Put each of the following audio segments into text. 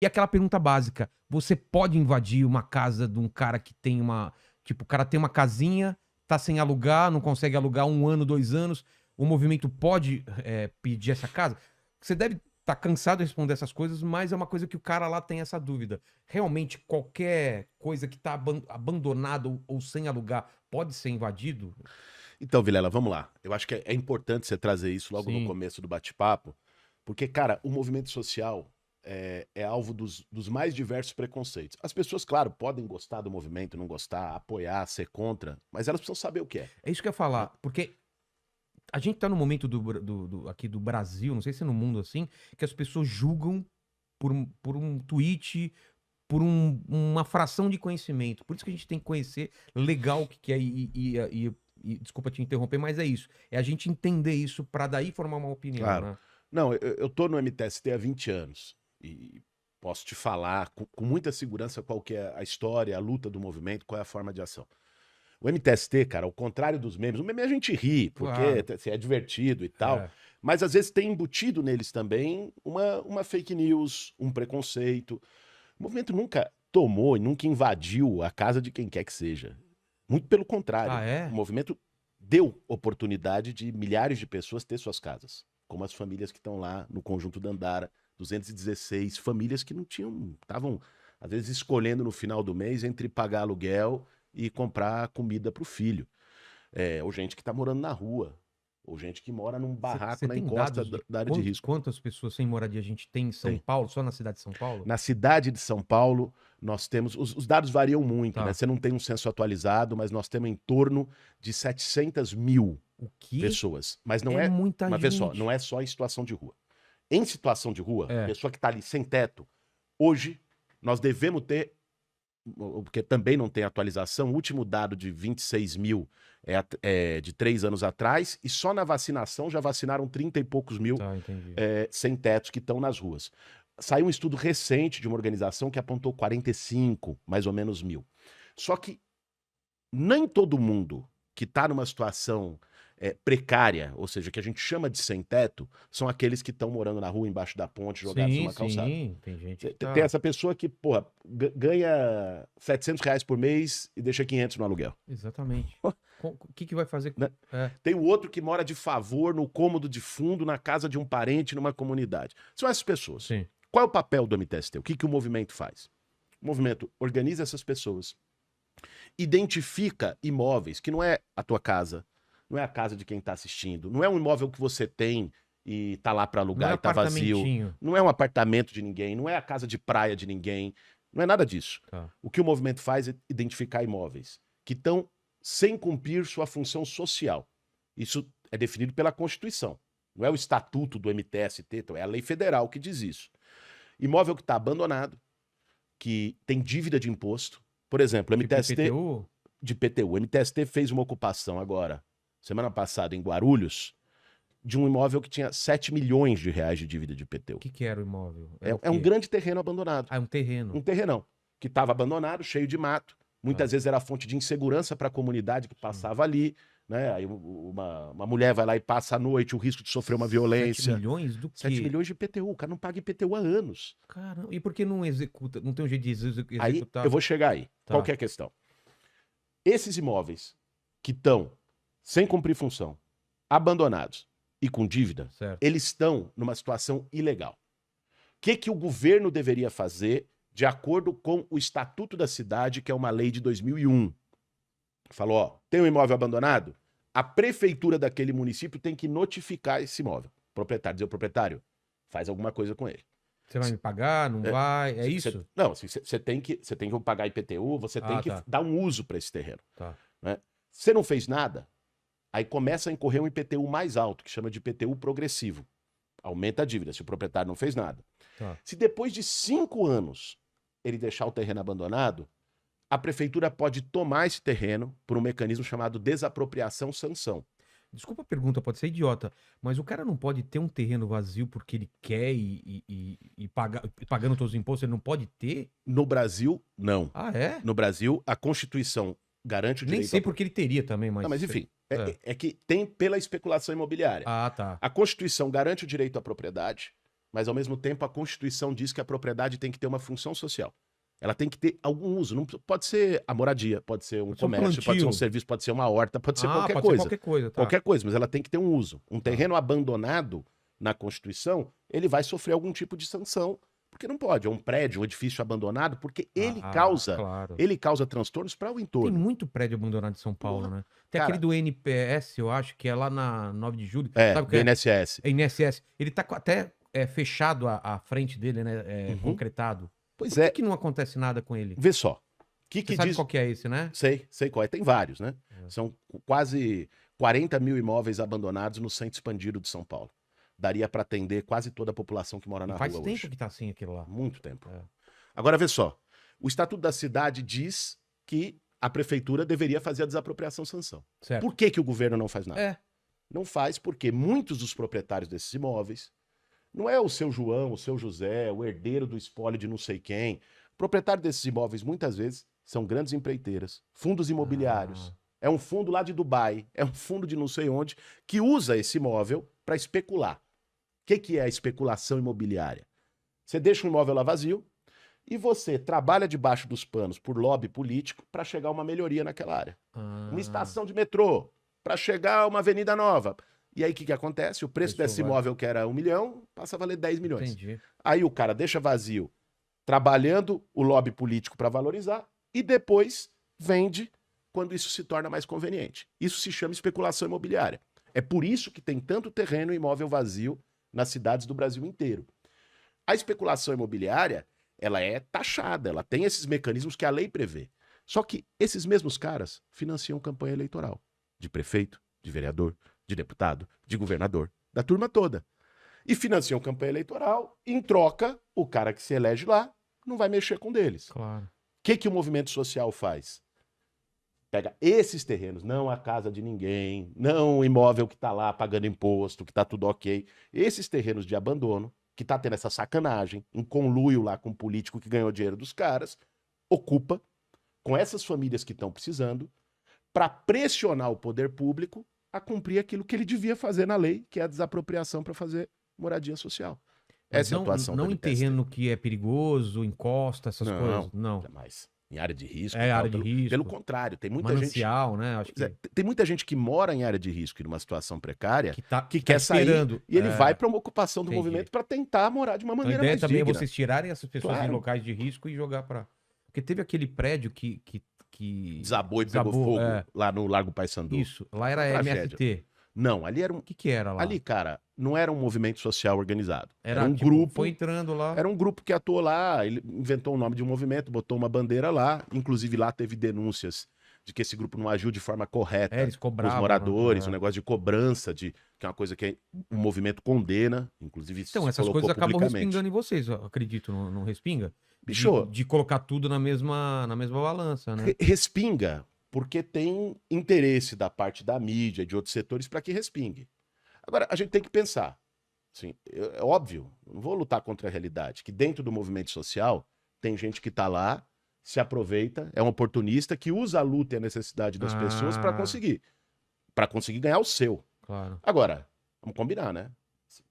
E aquela pergunta básica: você pode invadir uma casa de um cara que tem uma. Tipo, o cara tem uma casinha, tá sem alugar, não consegue alugar 1 ano, 2 anos. O movimento pode pedir essa casa? Você deve estar cansado de responder essas coisas, mas é uma coisa que o cara lá tem essa dúvida. Realmente, qualquer coisa que tá abandonada ou sem alugar pode ser invadido? Então, Vilela, vamos lá. Eu acho que é importante você trazer isso logo no Sim, começo do bate-papo, porque, cara, o movimento social é alvo dos mais diversos preconceitos. As pessoas, claro, podem gostar do movimento, não gostar, apoiar, ser contra, mas elas precisam saber o que é, é isso que eu ia né? falar, porque a gente tá no momento aqui do Brasil, não sei se é no mundo assim, que as pessoas julgam por um tweet, uma fração de conhecimento. Por isso que a gente tem que conhecer legal o que que é e desculpa te interromper, mas é isso. É a gente entender isso pra daí formar uma opinião, Claro. né. Não, eu tô no MTST há 20 anos e posso te falar com muita segurança qual que é a história, a luta do movimento, qual é a forma de ação. O MTST, cara, ao contrário dos memes, o meme a gente ri, porque Claro. assim, é divertido e tal, É. mas às vezes tem embutido neles também uma fake news, um preconceito. O movimento nunca tomou e nunca invadiu a casa de quem quer que seja. Muito pelo contrário, Ah, o é? movimento deu oportunidade de milhares de pessoas ter suas casas, como as famílias que estão lá no Conjunto Dandara, 216 famílias que não tinham, estavam às vezes escolhendo no final do mês entre pagar aluguel e comprar comida para o filho. Ou gente que está morando na rua, ou gente que mora num barraco Você na tem encosta dados da de da área de risco. quantas pessoas sem moradia a gente tem em São Tem. Paulo, só na cidade de São Paulo? Na cidade de São Paulo, nós temos. Os dados variam muito, né? Tá. Você não tem um censo atualizado, mas nós temos em torno de 700 mil O quê? pessoas. Mas não É é. muita Mas vê só, não gente. é só em situação de rua. Em situação de rua, É. pessoa que está ali sem teto, hoje nós devemos ter, porque também não tem atualização, o último dado de 26 mil é de 3 anos atrás, e só na vacinação já vacinaram 30 e poucos mil Tá, entendi. sem tetos que estão nas ruas. Saiu um estudo recente de uma organização que apontou 45, mais ou menos, mil. Só que nem todo mundo que está numa situação precária, ou seja, que a gente chama de sem teto, são aqueles que estão morando na rua, embaixo da ponte, jogados Sim, numa calçada. sim, tem gente que Tem tá essa pessoa que, porra, ganha R$ 700 por mês e deixa 500 no aluguel. exatamente. O que que vai fazer Né? é, Tem o outro que mora de favor no cômodo de fundo, na casa de um parente, numa comunidade. São essas pessoas. sim. Qual é o papel do MTST? O que o movimento faz? O movimento organiza essas pessoas, identifica imóveis, que não é a tua casa, não é a casa de quem está assistindo, não é um imóvel que você tem e tá lá para Não é alugar e tá vazio, apartamentinho. não é um apartamento de ninguém, não é a casa de praia de ninguém, não é nada disso. Tá. O que o movimento faz é identificar imóveis que estão sem cumprir sua função social. Isso é definido pela Constituição. Não é o estatuto do MTST, então é a lei federal que diz isso. Imóvel que está abandonado, que tem dívida de imposto. Por exemplo, o Tipo MTST IPTU? de PTU. O MTST fez uma ocupação agora, semana passada, em Guarulhos, de um imóvel que tinha 7 milhões de reais de dívida de O IPTU. que que era o imóvel? É, Era o é um quê? grande terreno abandonado. Ah, é um Um terreno. terrenão. Que estava abandonado, cheio de mato. Tá, Muitas vezes era fonte de insegurança para a comunidade que sim. passava ali. Né? Aí uma mulher vai lá e passa a noite, o risco de sofrer uma 7 violência. milhões do 7 quê? milhões de IPTU. O cara não paga IPTU há anos. Caramba, e por que não executa? Não tem um jeito de Aí eu executar? vou chegar aí. Qual Tá, que é a questão? Esses imóveis que estão sem cumprir função, abandonados e com dívida, certo. eles estão numa situação ilegal. O que o governo deveria fazer de acordo com o Estatuto da Cidade, que é uma lei de 2001? Falou, ó, tem um imóvel abandonado? A prefeitura daquele município tem que notificar esse imóvel. O proprietário, dizer ao proprietário, faz alguma coisa com ele. Você vai me pagar? Não É, vai? É isso? não, você tem que pagar IPTU, você tem Ah, que tá, dar um uso para esse terreno. tá. Né? Você não fez nada, aí começa a incorrer um IPTU mais alto, que chama de IPTU progressivo. Aumenta a dívida, se o proprietário não fez nada. Tá. Se depois de 5 anos ele deixar o terreno abandonado, a prefeitura pode tomar esse terreno por um mecanismo chamado desapropriação-sanção. Desculpa a pergunta, pode ser idiota, mas o cara não pode ter um terreno vazio porque ele quer pagando todos os impostos, ele não pode ter? No Brasil, não. Ah, é? No Brasil, a Constituição garante o Nem direito sei à. porque ele teria também, Não, mas mas enfim, é, é. é- é que tem pela especulação imobiliária. Ah, tá. A Constituição garante o direito à propriedade, mas ao mesmo tempo a Constituição diz que a propriedade tem que ter uma função social. Ela tem que ter algum uso. Não pode ser a moradia, pode ser um comércio, pode ser um serviço, pode ser uma horta, pode ser qualquer coisa. Qualquer coisa, tá. Qualquer coisa, mas ela tem que ter um uso. Um terreno abandonado na Constituição, ele vai sofrer algum tipo de sanção, porque não pode. É um prédio, um edifício abandonado, porque ele causa transtornos para o entorno. Tem muito prédio abandonado em São Paulo, né? Tem aquele do NPS, eu acho, que é lá na 9 de julho. Sabe do INSS. É INSS. Ele tá até fechado a frente dele, né? Concretado. Pois Por que não acontece nada com ele? Vê só. Você sabe qual que é esse, né? Sei qual é. Tem vários, né? São quase 40 mil imóveis abandonados no centro expandido de São Paulo. Daria para atender quase toda a população que mora na rua hoje. Faz tempo que tá assim aquilo lá. Muito tempo. Agora, vê só. O Estatuto da Cidade diz que a prefeitura deveria fazer a desapropriação sanção. Certo. Por que o governo não faz nada? Não faz porque muitos dos proprietários desses imóveis não é o seu João, o seu José, o herdeiro do espólio de não sei quem. O proprietário desses imóveis, muitas vezes, são grandes empreiteiras, fundos imobiliários. É um fundo lá de Dubai, é um fundo de não sei onde, que usa esse imóvel para especular. O que é a especulação imobiliária? Você deixa um imóvel lá vazio e você trabalha debaixo dos panos por lobby político para chegar a uma melhoria naquela área. Uma estação de metrô, para chegar a uma avenida nova. E aí o que acontece? O preço desse imóvel, que era 1 milhão, passa a valer 10 milhões. Entendi. Aí o cara deixa vazio, trabalhando o lobby político para valorizar, e depois vende quando isso se torna mais conveniente. Isso se chama especulação imobiliária. É por isso que tem tanto terreno e imóvel vazio nas cidades do Brasil inteiro. A especulação imobiliária, ela é taxada, ela tem esses mecanismos que a lei prevê. Só que esses mesmos caras financiam campanha eleitoral de prefeito, de vereador, de deputado, de governador, da turma toda. E financiam campanha eleitoral, em troca, o cara que se elege lá não vai mexer com deles. Claro. O que o movimento social faz? Pega esses terrenos, não a casa de ninguém, não o imóvel que está lá pagando imposto, que está tudo ok. Esses terrenos de abandono, que está tendo essa sacanagem, em conluio lá com o político que ganhou dinheiro dos caras, ocupa com essas famílias que estão precisando para pressionar o poder público a cumprir aquilo que ele devia fazer na lei, que é a desapropriação para fazer moradia social. Essa é a atuação não em terreno que é perigoso, encosta, essas coisas. Não. Jamais. Em área de risco. Área de risco. Pelo contrário, tem muita Manancial, gente... né? Acho que... Tem muita gente que mora em área de risco e numa situação precária que quer sair e ele vai para uma ocupação do movimento para tentar morar de uma maneira mais digna. A ideia também é vocês tirarem essas pessoas em locais de risco e jogar para... Porque teve aquele prédio que desabou e pegou fogo lá no Largo Paissandu. Isso, lá era MST. Não, ali era um... O que era lá? Ali, cara, não era um movimento social organizado. Era um grupo... Foi entrando lá... Era um grupo que atuou lá, ele inventou o nome de um movimento, botou uma bandeira lá, inclusive lá teve denúncias de que esse grupo não agiu de forma correta eles cobravam, os moradores, um negócio de cobrança, que é uma coisa que o movimento condena, inclusive então, essas coisas acabam respingando em vocês, eu acredito, não respinga? Bicho, de colocar tudo na mesma balança, né? Respinga, porque tem interesse da parte da mídia e de outros setores para que respingue. Agora, a gente tem que pensar, assim, é óbvio, não vou lutar contra a realidade, que dentro do movimento social tem gente que está lá, se aproveita, é um oportunista que usa a luta e a necessidade das pessoas para conseguir ganhar o seu. Claro. Agora, vamos combinar, né?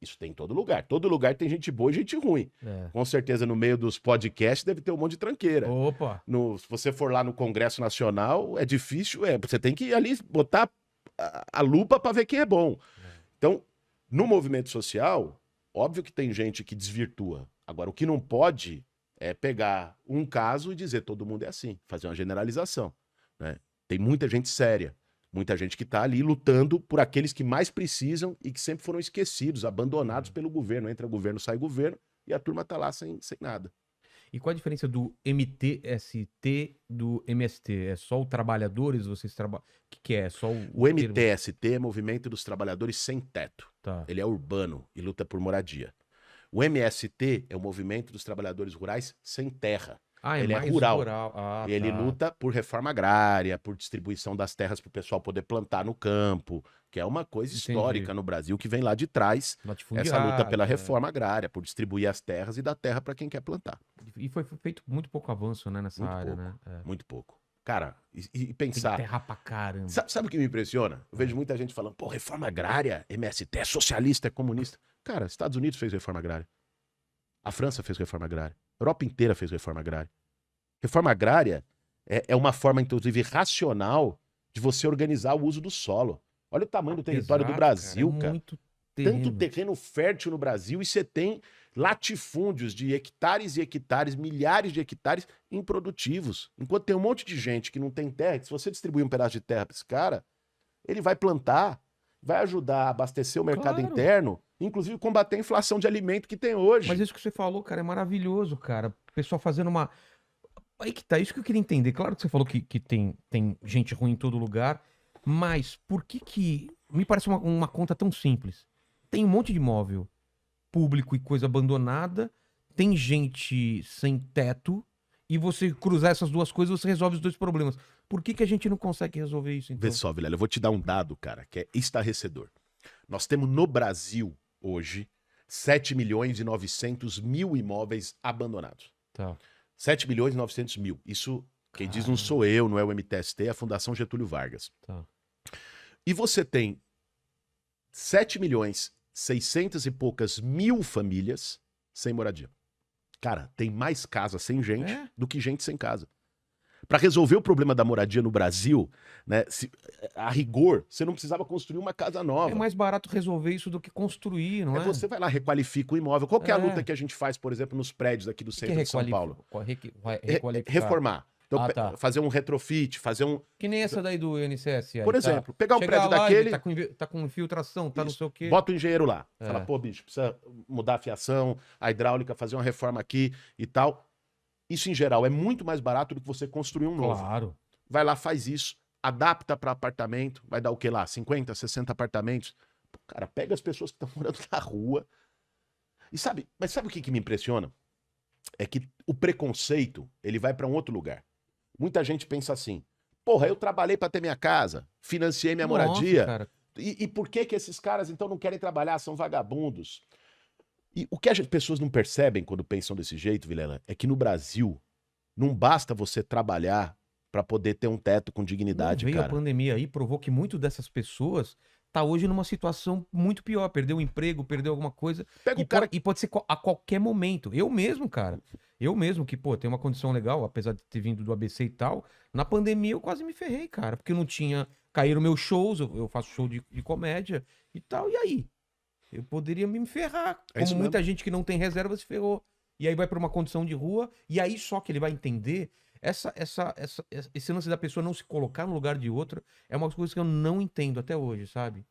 Isso tem em todo lugar. Todo lugar tem gente boa e gente ruim. Com certeza, no meio dos podcasts deve ter um monte de tranqueira. Opa! Se você for lá no Congresso Nacional, é difícil. Você tem que ir ali botar a lupa para ver quem é bom. Então, no movimento social, óbvio que tem gente que desvirtua. Agora, o que não pode é pegar um caso e dizer todo mundo é assim, fazer uma generalização, né? Tem muita gente séria, muita gente que está ali lutando por aqueles que mais precisam e que sempre foram esquecidos, abandonados pelo governo. Entra governo, sai governo e a turma está lá sem nada. E qual a diferença do MTST do MST? É só o trabalhadores? Vocês trabalham? O que é? Só o MTST é Movimento dos Trabalhadores Sem Teto. Tá. Ele é urbano e luta por moradia. O MST é o Movimento dos Trabalhadores Rurais Sem Terra. Ele é rural. E ele luta por reforma agrária, por distribuição das terras para o pessoal poder plantar no campo, que é uma coisa histórica no Brasil, que vem lá de trás, essa luta pela reforma agrária, por distribuir as terras e dar terra para quem quer plantar. E foi feito muito pouco avanço, né, nessa área, né? Muito pouco. Cara, e pensar... Tem terra pra caramba. Sabe o que me impressiona? Eu vejo muita gente falando, pô, reforma agrária, MST, é socialista, é comunista. Cara, Estados Unidos fez reforma agrária. A França fez reforma agrária. A Europa inteira fez reforma agrária. Reforma agrária é uma forma, inclusive, racional de você organizar o uso do solo. Olha o tamanho do território do Exato, Brasil, cara. É cara. muito Tanto terreno. terreno fértil no Brasil e você tem latifúndios de hectares e hectares, milhares de hectares improdutivos. Enquanto tem um monte de gente que não tem terra, se você distribuir um pedaço de terra para esse cara, ele vai plantar, vai ajudar a abastecer o mercado Claro. interno, inclusive combater a inflação de alimento que tem hoje. Mas isso que você falou, cara, é maravilhoso, cara. O pessoal fazendo uma. Aí que tá, isso que eu queria entender. Claro que você falou que tem gente ruim em todo lugar, mas por que que. Me parece uma conta tão simples. Tem um monte de imóvel público e coisa abandonada, tem gente sem teto, e você cruzar essas duas coisas, você resolve os dois problemas. Por que que a gente não consegue resolver isso, Vê então? só, Vilela, eu vou te dar um dado, cara, que é estarrecedor. Nós temos no Brasil, hoje, 7 milhões e 900 mil imóveis abandonados. Tá. 7 milhões e 900 mil. Isso, quem diz não Caramba. sou eu, não é o MTST, é a Fundação Getúlio Vargas. Tá. E você tem 7 milhões 600 e poucas mil famílias sem moradia. Cara, tem mais casa sem gente É? do que gente sem casa. Para resolver o problema da moradia no Brasil, né, a rigor, você não precisava construir uma casa nova. É mais barato resolver isso do que construir, não é? Você vai lá, requalifica o imóvel. Qual que é a É. luta que a gente faz, por exemplo, nos prédios aqui do O que centro de São Paulo? Requalificar. Reformar. Então, Ah, tá. fazer um retrofit, fazer um... Que nem essa daí do INSS. Aí, Por tá? exemplo, pegar um Chegar prédio lá, daquele... ele tá com infiltração, tá não Isso. sei o quê. Bota o engenheiro lá. É. Fala, pô, bicho, precisa mudar a fiação, a hidráulica, fazer uma reforma aqui e tal. Isso, em geral, é muito mais barato do que você construir um novo. Claro. Vai lá, faz isso, adapta para apartamento, vai dar o que lá? 50, 60 apartamentos? Pô, cara, pega as pessoas que estão morando na rua. E mas sabe o que me impressiona? É que o preconceito, ele vai para um outro lugar. Muita gente pensa assim, porra, eu trabalhei para ter minha casa, financiei minha Nossa, moradia. cara. E por que que esses caras, então, não querem trabalhar? São vagabundos. E o que as pessoas não percebem quando pensam desse jeito, Vilela, é que no Brasil não basta você trabalhar para poder ter um teto com Não dignidade, veio a cara. pandemia aí, provou que muito dessas pessoas tá hoje numa situação muito pior. Perdeu o emprego, perdeu alguma coisa. Pega E, o cara e pode ser a qualquer momento. Eu mesmo, cara. Eu mesmo, que, pô, tem uma condição legal, apesar de ter vindo do ABC e tal. Na pandemia eu quase me ferrei, cara. Porque eu não tinha. Caíram meus shows, eu faço show de comédia e tal. E aí? Eu poderia me ferrar. É isso Como muita mesmo. gente que não tem reserva se ferrou. E aí vai pra uma condição de rua. E aí só que ele vai entender. Esse lance da pessoa não se colocar no lugar de outra é uma coisa que eu não entendo até hoje, sabe?